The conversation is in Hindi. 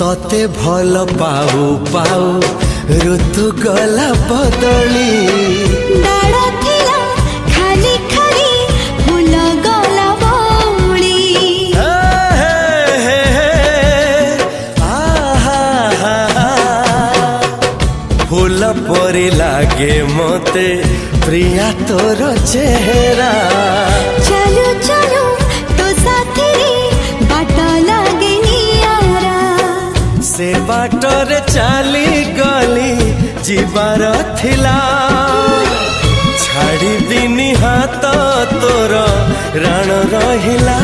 तते भल पाऊ पाऊ ऋतु गला बदली डाळ थिला खाली खाली फूल गला बौली फूल परी लागे मते प्रिया तोर चेहरा चलो चलो तो साथी बाट लागे नियारा से बाटरे चली गली जीवार थिला छाड़ी दिनी हाथ तोर राण रहिला।